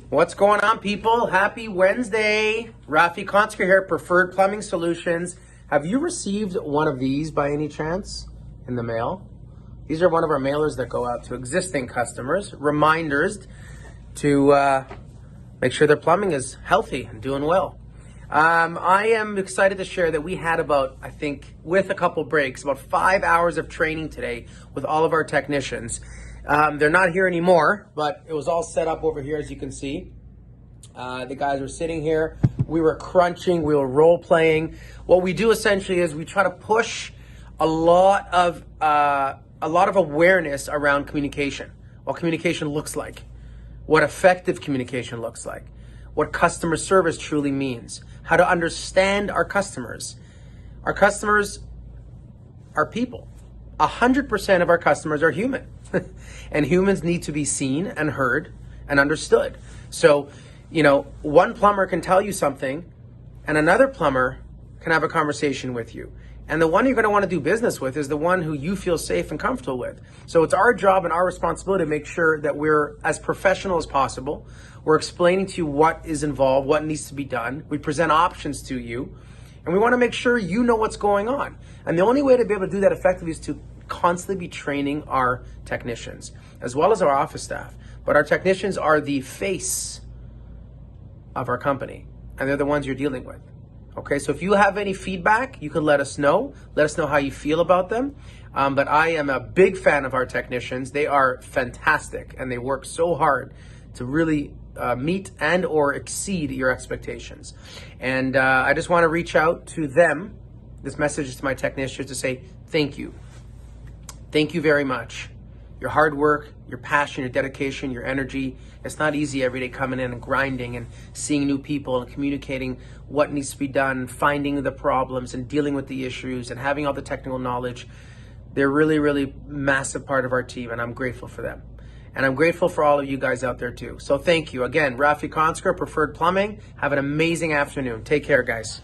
What's going on, people? Happy Wednesday. Rafi Konsker here, Preferred Plumbing Solutions. Have you received one of these by any chance in the mail? These are one of our mailers that go out to existing customers, reminders to make sure their plumbing is healthy and doing well. I am excited to share that we had about, I think, with a couple breaks, about 5 hours of training today with all of our technicians. They're not here anymore, but it was all set up over here, as you can see. The guys were sitting here. We were crunching. We were role playing. What we do essentially is we try to push a lot of awareness around communication. What communication looks like, what effective communication looks like, what customer service truly means, how to understand our customers. Our customers are people. 100% of our customers are human. And humans need to be seen and heard and understood. So, one plumber can tell you something and another plumber can have a conversation with you. And the one you're going to want to do business with is the one who you feel safe and comfortable with. So it's our job and our responsibility to make sure that we're as professional as possible. We're explaining to you what is involved, what needs to be done. We present options to you, and we want to make sure you know what's going on. And the only way to be able to do that effectively is to constantly be training our technicians, as well as our office staff. But our technicians are the face of our company, and they're the ones you're dealing with. Okay, so if you have any feedback, you can let us know. Let us know how you feel about them. But I am a big fan of our technicians. They are fantastic, and they work so hard to really meet and or exceed your expectations. And I just want to reach out to them. This message is to my technicians to say thank you. Thank you very much. Your hard work, your passion, your dedication, your energy. It's not easy every day coming in and grinding and seeing new people and communicating what needs to be done, finding the problems and dealing with the issues and having all the technical knowledge. They're really, really massive part of our team, and I'm grateful for them. And I'm grateful for all of you guys out there too. So thank you. Again, Rafi Konsker, Preferred Plumbing. Have an amazing afternoon. Take care, guys.